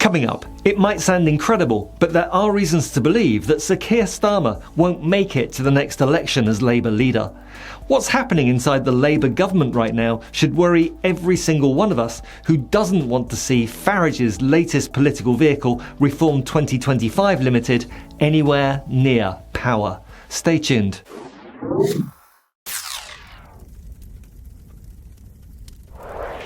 Coming up, it might sound incredible, but there are reasons to believe that Sir Keir Starmer won't make it to the next election as Labour leader. What's happening inside the Labour government right now should worry every single one of us who doesn't want to see Farage's latest political vehicle, Reform 2025 Limited, anywhere near power. Stay tuned.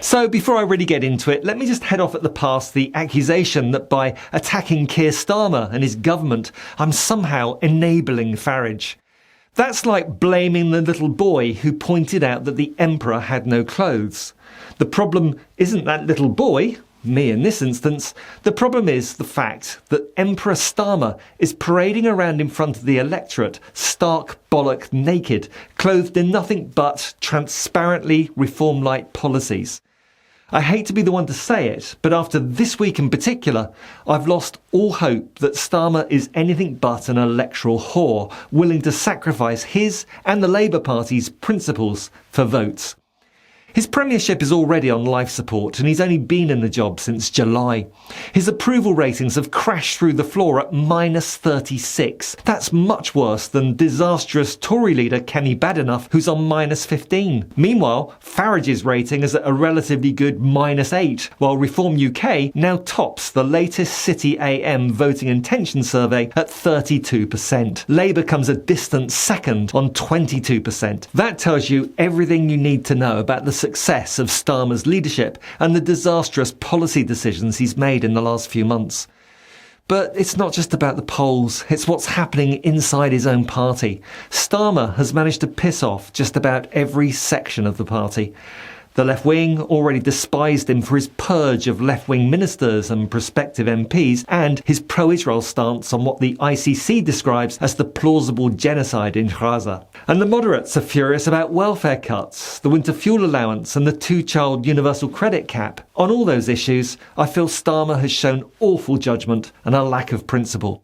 So before I really get into it, let me just head off at the pass the accusation that by attacking Keir Starmer and his government, I'm somehow enabling Farage. That's like blaming the little boy who pointed out that the emperor had no clothes. The problem isn't that little boy, me in this instance. The problem is the fact that Emperor Starmer is parading around in front of the electorate stark bollock naked, clothed in nothing but transparently Reform-lite policies. I hate to be the one to say it, but after this week in particular, I've lost all hope that Starmer is anything but an electoral whore, willing to sacrifice his and the Labour Party's principles for votes. His premiership is already on life support and he's only been in the job since July. His approval ratings have crashed through the floor at -36. That's much worse than disastrous Tory leader Kemi Badenoch, who's on -15. Meanwhile, Farage's rating is at a relatively good -8, while Reform UK now tops the latest City AM voting intention survey at 32%. Labour comes a distant second on 22%. That tells you everything you need to know about the success of Starmer's leadership and the disastrous policy decisions he's made in the last few months. But it's not just about the polls, it's what's happening inside his own party. Starmer has managed to piss off just about every section of the party. The left wing already despised him for his purge of left-wing ministers and prospective MPs and his pro-Israel stance on what the ICC describes as the plausible genocide in Gaza. And the moderates are furious about welfare cuts, the winter fuel allowance and the two-child universal credit cap. On all those issues, I feel Starmer has shown awful judgment and a lack of principle.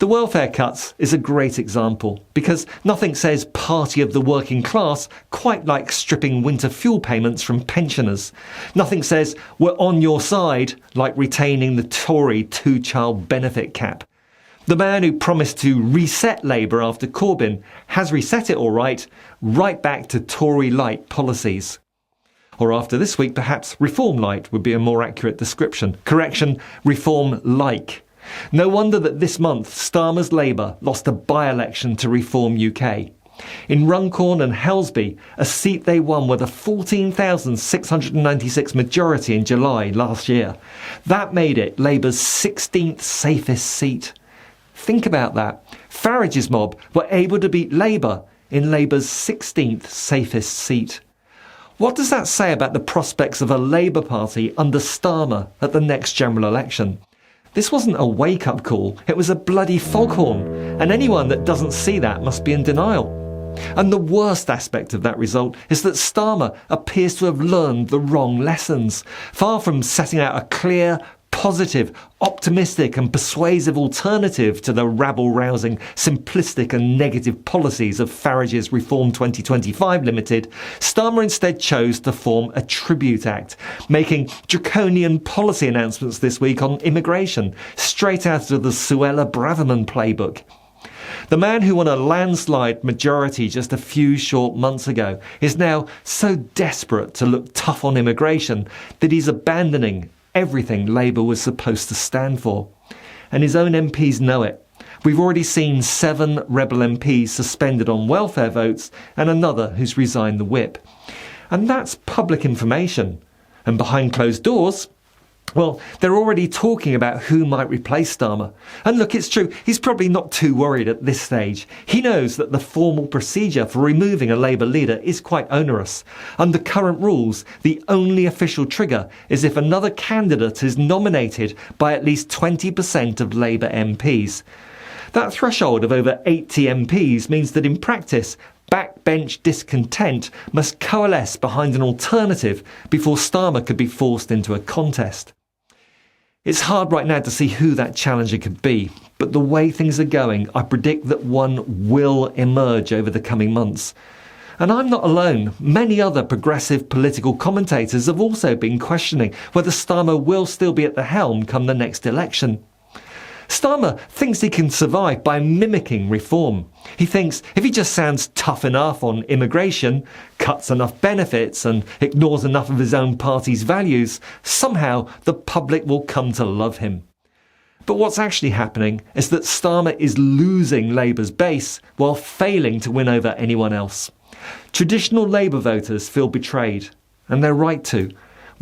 The welfare cuts is a great example, because nothing says party of the working class quite like stripping winter fuel payments from pensioners. Nothing says we're on your side like retaining the Tory two-child benefit cap. The man who promised to reset Labour after Corbyn has reset it all right back to Tory-lite policies. Or after this week, perhaps Reform-lite would be a more accurate description. Correction, Reform-like. No wonder that this month Starmer's Labour lost a by-election to Reform UK. In Runcorn and Helsby, a seat they won with a 14,696 majority in July last year. That made it Labour's 16th safest seat. Think about that. Farage's mob were able to beat Labour in Labour's 16th safest seat. What does that say about the prospects of a Labour Party under Starmer at the next general election? This wasn't a wake-up call, it was a bloody foghorn, and anyone that doesn't see that must be in denial. And the worst aspect of that result is that Starmer appears to have learned the wrong lessons. Far from setting out a clear, positive, optimistic and persuasive alternative to the rabble-rousing, simplistic and negative policies of Farage's Reform 2025 Limited, Starmer instead chose to form a tribute act, making draconian policy announcements this week on immigration, straight out of the Suella Braverman playbook. The man who won a landslide majority just a few short months ago is now so desperate to look tough on immigration that he's abandoning everything Labour was supposed to stand for. And his own MPs know it. We've already seen 7 rebel MPs suspended on welfare votes and another who's resigned the whip. And that's public information. And behind closed doors, well, they're already talking about who might replace Starmer. And look, it's true, he's probably not too worried at this stage. He knows that the formal procedure for removing a Labour leader is quite onerous. Under current rules, the only official trigger is if another candidate is nominated by at least 20% of Labour MPs. That threshold of over 80 MPs means that in practice, backbench discontent must coalesce behind an alternative before Starmer could be forced into a contest. It's hard right now to see who that challenger could be, but the way things are going, I predict that one will emerge over the coming months. And I'm not alone. Many other progressive political commentators have also been questioning whether Starmer will still be at the helm come the next election. Starmer thinks he can survive by mimicking reform. He thinks if he just sounds tough enough on immigration, cuts enough benefits and ignores enough of his own party's values, somehow the public will come to love him. But what's actually happening is that Starmer is losing Labour's base while failing to win over anyone else. Traditional Labour voters feel betrayed, and they're right to.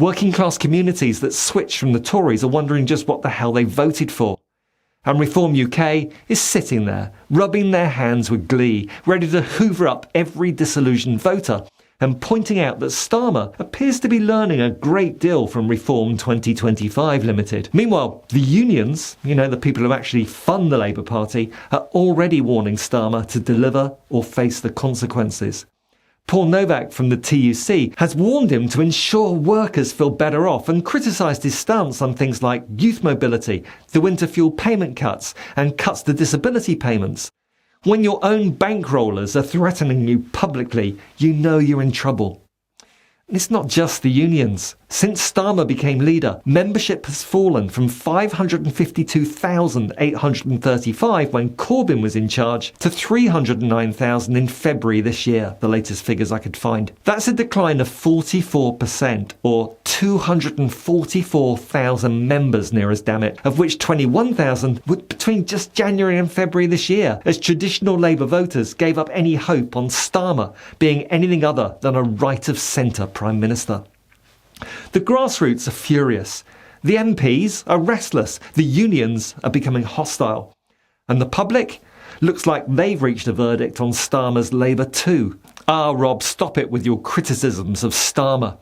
Working class communities that switched from the Tories are wondering just what the hell they voted for. And Reform UK is sitting there, rubbing their hands with glee, ready to hoover up every disillusioned voter, and pointing out that Starmer appears to be learning a great deal from Reform 2025 Limited. Meanwhile, the unions, the people who actually fund the Labour Party, are already warning Starmer to deliver or face the consequences. Paul Novak from the TUC has warned him to ensure workers feel better off and criticised his stance on things like youth mobility, the winter fuel payment cuts and cuts to disability payments. When your own bankrollers are threatening you publicly, you know you're in trouble. And it's not just the unions. Since Starmer became leader, membership has fallen from 552,835 when Corbyn was in charge to 309,000 in February this year, the latest figures I could find. That's a decline of 44%, or 244,000 members near as damn it, of which 21,000 were between just January and February this year, as traditional Labour voters gave up any hope on Starmer being anything other than a right-of-centre Prime Minister. The grassroots are furious. The MPs are restless. The unions are becoming hostile. And the public looks like they've reached a verdict on Starmer's Labour too. Rob, stop it with your criticisms of Starmer.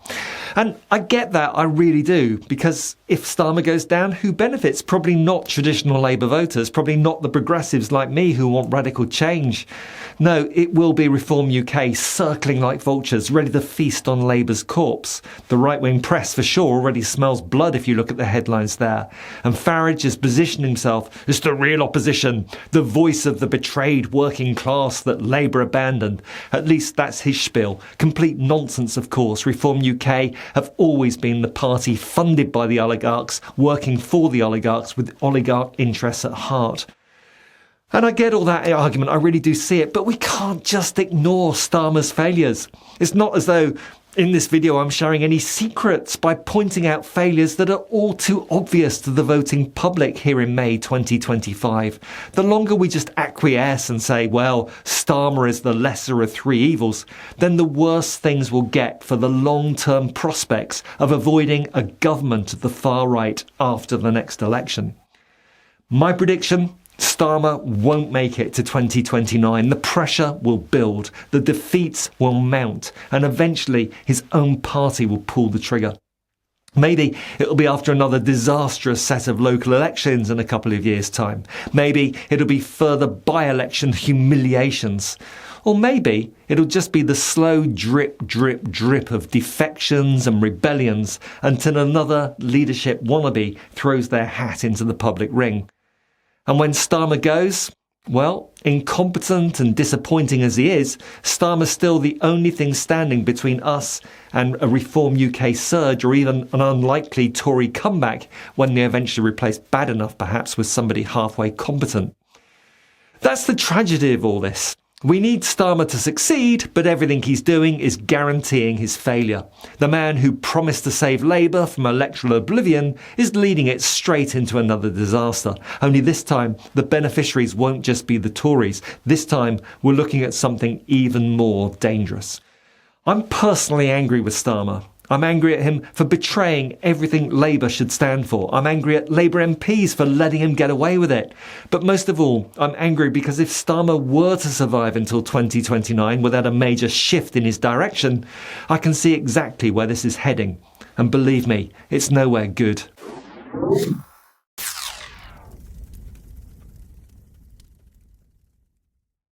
And I get that, I really do, because if Starmer goes down, who benefits? Probably not traditional Labour voters, probably not the progressives like me who want radical change. No, it will be Reform UK circling like vultures, ready to feast on Labour's corpse. The right-wing press, for sure, already smells blood if you look at the headlines there. And Farage is positioning himself as the real opposition, the voice of the betrayed working class that Labour abandoned. At least that's his spiel. Complete nonsense, of course. Reform UK have always been the party funded by the oligarchs, working for the oligarchs with oligarch interests at heart. And I get all that argument, I really do see it, but we can't just ignore Starmer's failures. It's not as though in this video I'm sharing any secrets by pointing out failures that are all too obvious to the voting public here in May 2025. The longer we just acquiesce and say, well, Starmer is the lesser of three evils, then the worse things will get for the long-term prospects of avoiding a government of the far right after the next election. My prediction: Starmer won't make it to 2029. The pressure will build, the defeats will mount, and eventually his own party will pull the trigger. Maybe it'll be after another disastrous set of local elections in a couple of years' time. Maybe it'll be further by-election humiliations. Or maybe it'll just be the slow drip, drip, drip of defections and rebellions until another leadership wannabe throws their hat into the public ring. And when Starmer goes, well, incompetent and disappointing as he is, Starmer's still the only thing standing between us and a Reform UK surge, or even an unlikely Tory comeback when they eventually replace bad enough perhaps with somebody halfway competent. That's the tragedy of all this. We need Starmer to succeed, but everything he's doing is guaranteeing his failure. The man who promised to save Labour from electoral oblivion is leading it straight into another disaster. Only this time, the beneficiaries won't just be the Tories. This time, we're looking at something even more dangerous. I'm personally angry with Starmer. I'm angry at him for betraying everything Labour should stand for. I'm angry at Labour MPs for letting him get away with it. But most of all, I'm angry because if Starmer were to survive until 2029 without a major shift in his direction, I can see exactly where this is heading. And believe me, it's nowhere good.